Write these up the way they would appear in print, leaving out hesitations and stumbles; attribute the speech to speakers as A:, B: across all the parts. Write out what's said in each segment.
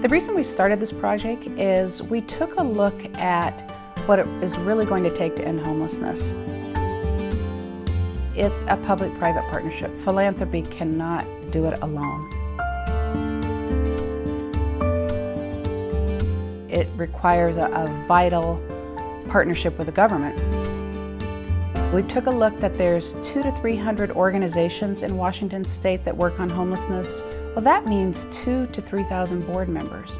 A: The reason we started this project is we took a look at what it is really going to take to end homelessness. It's a public-private partnership. Philanthropy cannot do it alone. It requires a vital partnership with the government. We took a look that there's 200 to 300 organizations in Washington State that work on homelessness. Well, that means 2,000 to 3,000 board members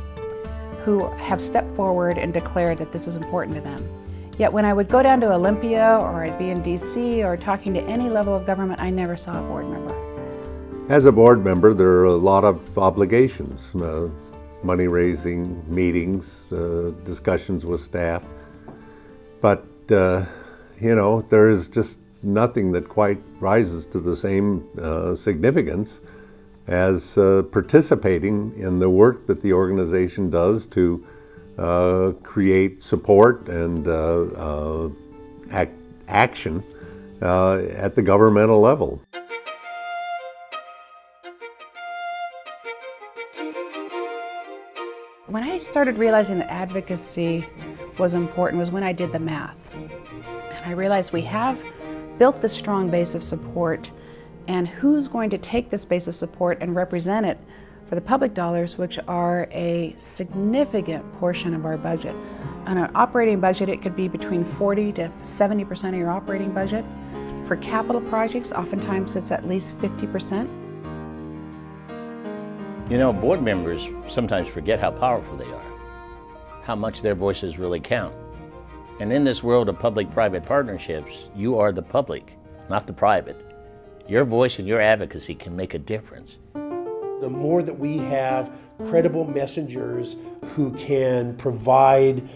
A: who have stepped forward and declared that this is important to them. Yet when I would go down to Olympia, or I'd be in DC, or talking to any level of government, I never saw a board member.
B: As a board member, there are a lot of obligations, money-raising meetings, discussions with staff. But, you know, there is just nothing that quite rises to the same significance as participating in the work that the organization does to create support and action at the governmental level.
A: When I started realizing that advocacy was important was when I did the math. And I realized we have built this strong base of support, and who's going to take this base of support and represent it for the public dollars, which are a significant portion of our budget. On an operating budget, it could be between 40 to 70% of your operating budget. For capital projects, oftentimes it's at least 50%.
C: You know, board members sometimes forget how powerful they are, how much their voices really count. And in this world of public-private partnerships, you are the public, not the private. Your voice and your advocacy can make a difference.
D: The more that we have credible messengers who can provide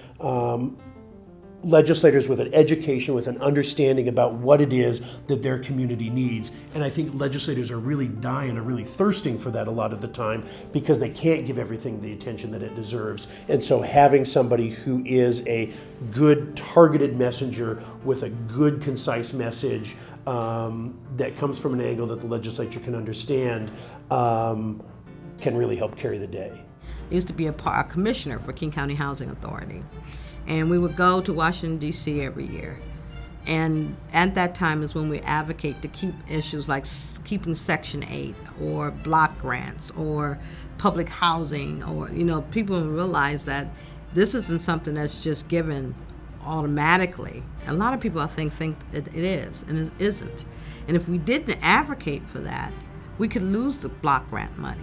D: legislators with an education, with an understanding about what it is that their community needs. And I think legislators are really dying, are really thirsting for that a lot of the time, because they can't give everything the attention that it deserves. And so having somebody who is a good targeted messenger with a good concise message that comes from an angle that the legislature can understand can really help carry the day.
E: I used to be a commissioner for King County Housing Authority. And we would go to Washington, D.C. every year. And at that time is when we advocate to keep issues like keeping Section 8 or block grants or public housing, or, you know, people realize that this isn't something that's just given automatically. A lot of people, I think it is, and it isn't. And if we didn't advocate for that, we could lose the block grant money.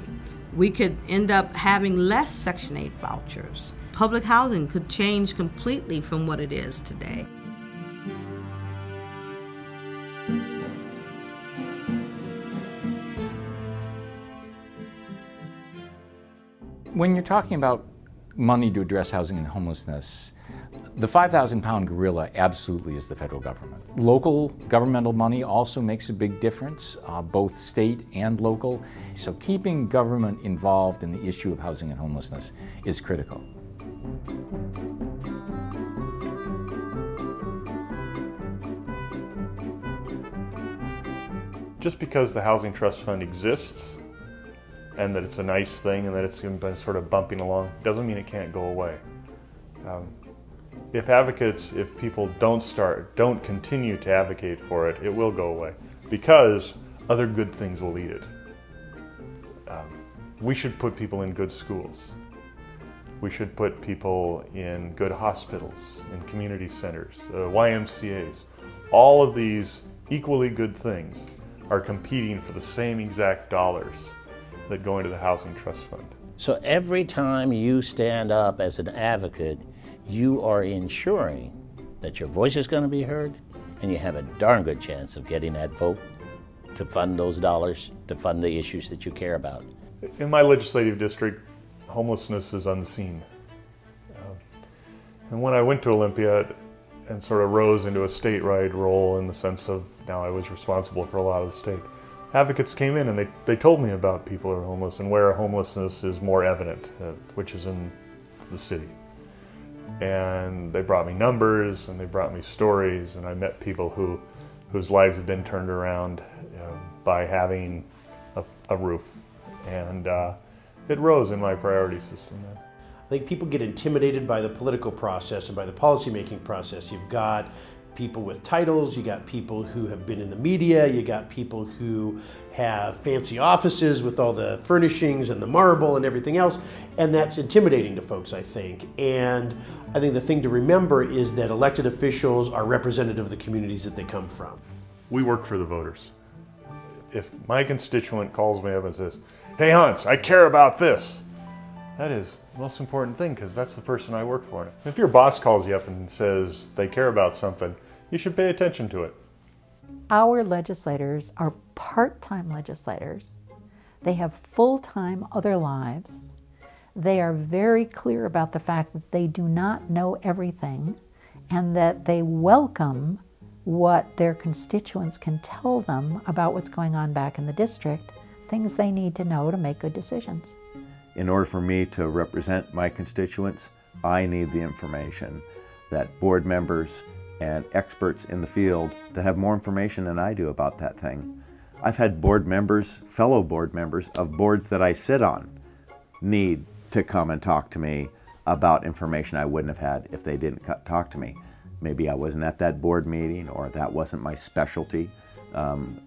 E: We could end up having less Section 8 vouchers. Public housing could change completely from what it is today.
F: When you're talking about money to address housing and homelessness, the 5,000-pound gorilla absolutely is the federal government. Local governmental money also makes a big difference, both state and local. So keeping government involved in the issue of housing and homelessness is critical.
G: Just because the Housing Trust Fund exists and that it's a nice thing and that it's been sort of bumping along doesn't mean it can't go away. If people don't continue to advocate for it, it will go away because other good things will lead it. We should put people in good schools. We should put people in good hospitals, in community centers, YMCAs. All of these equally good things are competing for the same exact dollars that go into the Housing Trust Fund.
C: So every time you stand up as an advocate, you are ensuring that your voice is going to be heard, and you have a darn good chance of getting that vote to fund those dollars, to fund the issues that you care about.
G: In my legislative district, homelessness is unseen. And when I went to Olympia and sort of rose into a statewide role in the sense of now I was responsible for a lot of the state, advocates came in and they told me about people who are homeless and where homelessness is more evident, which is in the city. And they brought me numbers and they brought me stories, and I met people whose lives have been turned around by having a roof. And it rose in my priority system then.
D: I think people get intimidated by the political process and by the policymaking process. You've got people with titles, you got people who have been in the media, you got people who have fancy offices with all the furnishings and the marble and everything else, and that's intimidating to folks, I think. And I think the thing to remember is that elected officials are representative of the communities that they come from.
G: We work for the voters. If my constituent calls me up and says, "Hey Hans, I care about this," that is the most important thing, because that's the person I work for. If your boss calls you up and says they care about something, you should pay attention to it.
H: Our legislators are part-time legislators. They have full-time other lives. They are very clear about the fact that they do not know everything and that they welcome what their constituents can tell them about what's going on back in the district, things they need to know to make good decisions.
I: In order for me to represent my constituents, I need the information that board members and experts in the field that have more information than I do about that thing. I've had board members, fellow board members of boards that I sit on, need to come and talk to me about information I wouldn't have had if they didn't talk to me. Maybe I wasn't at that board meeting, or that wasn't my specialty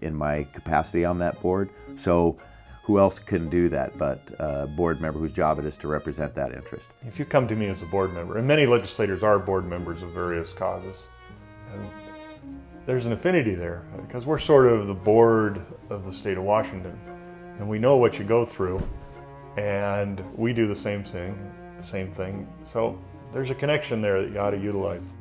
I: in my capacity on that board. So who else can do that but a board member whose job it is to represent that interest?
G: If you come to me as a board member, and many legislators are board members of various causes, and there's an affinity there, because we're sort of the board of the state of Washington, and we know what you go through, and we do the same thing. So there's a connection there that you ought to utilize.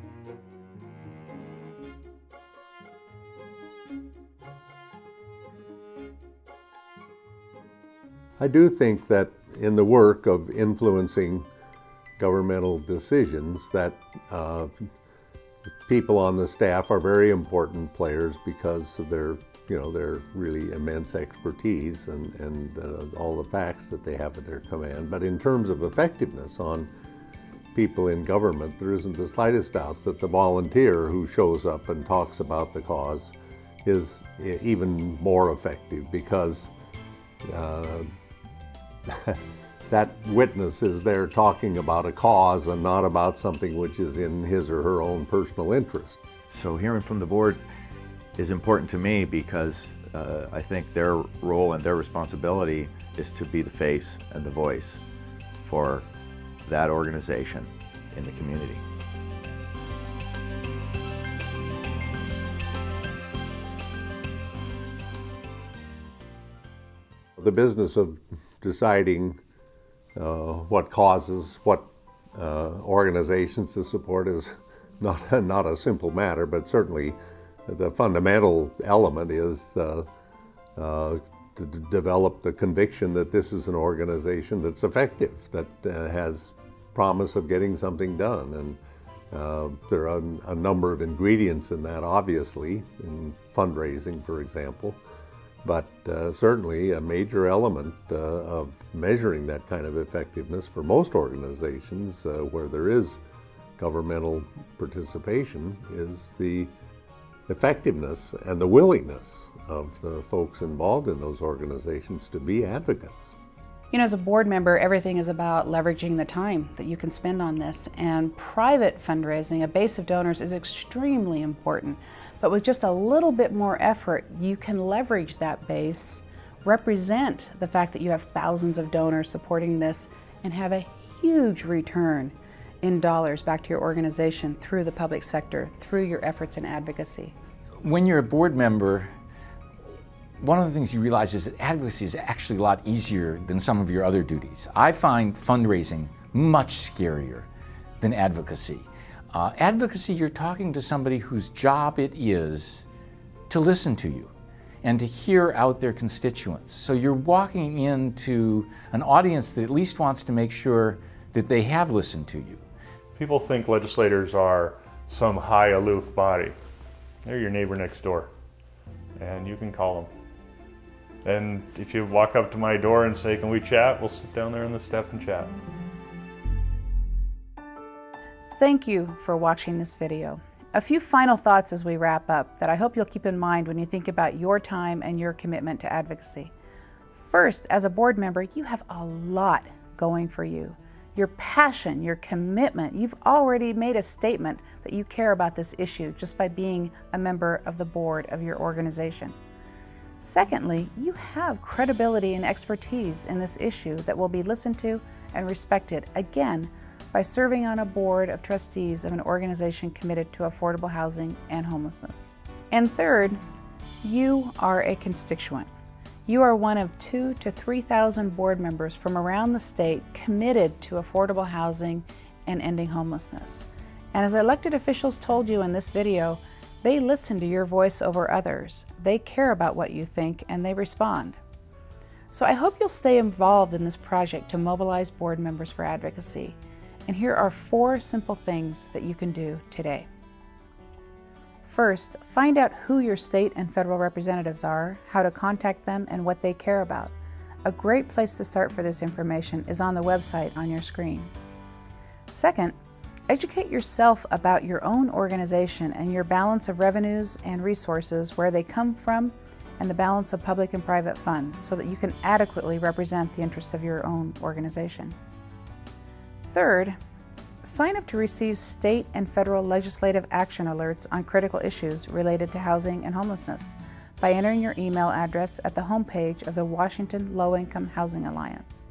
B: I do think that in the work of influencing governmental decisions that people on the staff are very important players because of their really immense expertise and all the facts that they have at their command. But in terms of effectiveness on people in government, there isn't the slightest doubt that the volunteer who shows up and talks about the cause is even more effective, because that witness is there talking about a cause and not about something which is in his or her own personal interest.
I: So hearing from the board is important to me, because I think their role and their responsibility is to be the face and the voice for that organization in the community.
B: The business of deciding what causes, what organizations to support is not a simple matter, but certainly the fundamental element is to develop the conviction that this is an organization that's effective, that has promise of getting something done. And there are a number of ingredients in that, obviously, in fundraising, for example. But certainly a major element of measuring that kind of effectiveness for most organizations where there is governmental participation is the effectiveness and the willingness of the folks involved in those organizations to be advocates.
A: You know, as a board member, everything is about leveraging the time that you can spend on this, and private fundraising, a base of donors, is extremely important. But with just a little bit more effort, you can leverage that base, represent the fact that you have thousands of donors supporting this, and have a huge return in dollars back to your organization through the public sector, through your efforts in advocacy.
F: When you're a board member, one of the things you realize is that advocacy is actually a lot easier than some of your other duties. I find fundraising much scarier than advocacy. Advocacy, you're talking to somebody whose job it is to listen to you and to hear out their constituents. So you're walking into an audience that at least wants to make sure that they have listened to you.
G: People think legislators are some high, aloof body. They're your neighbor next door, and you can call them. And if you walk up to my door and say, "Can we chat?" we'll sit down there on the step and chat.
A: Thank you for watching this video. A few final thoughts as we wrap up that I hope you'll keep in mind when you think about your time and your commitment to advocacy. First, as a board member, you have a lot going for you. Your passion, your commitment, you've already made a statement that you care about this issue just by being a member of the board of your organization. Secondly, you have credibility and expertise in this issue that will be listened to and respected, again, by serving on a board of trustees of an organization committed to affordable housing and homelessness. And third, you are a constituent. You are one of 2,000 to 3,000 board members from around the state committed to affordable housing and ending homelessness. And as elected officials told you in this video, they listen to your voice over others. They care about what you think and they respond. So I hope you'll stay involved in this project to mobilize board members for advocacy. And here are 4 simple things that you can do today. First, find out who your state and federal representatives are, how to contact them, and what they care about. A great place to start for this information is on the website on your screen. Second, educate yourself about your own organization and your balance of revenues and resources, where they come from, and the balance of public and private funds, so that you can adequately represent the interests of your own organization. Third, sign up to receive state and federal legislative action alerts on critical issues related to housing and homelessness by entering your email address at the homepage of the Washington Low-Income Housing Alliance.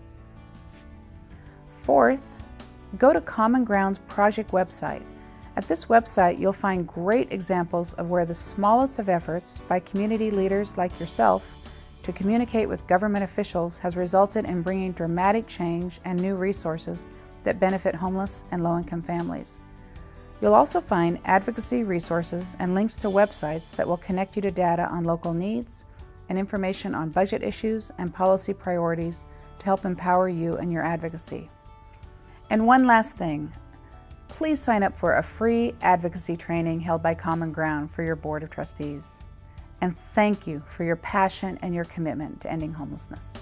A: Fourth, go to Common Ground's project website. At this website, you'll find great examples of where the smallest of efforts by community leaders like yourself to communicate with government officials has resulted in bringing dramatic change and new resources that benefit homeless and low-income families. You'll also find advocacy resources and links to websites that will connect you to data on local needs and information on budget issues and policy priorities to help empower you in your advocacy. And one last thing, please sign up for a free advocacy training held by Common Ground for your Board of Trustees. And thank you for your passion and your commitment to ending homelessness.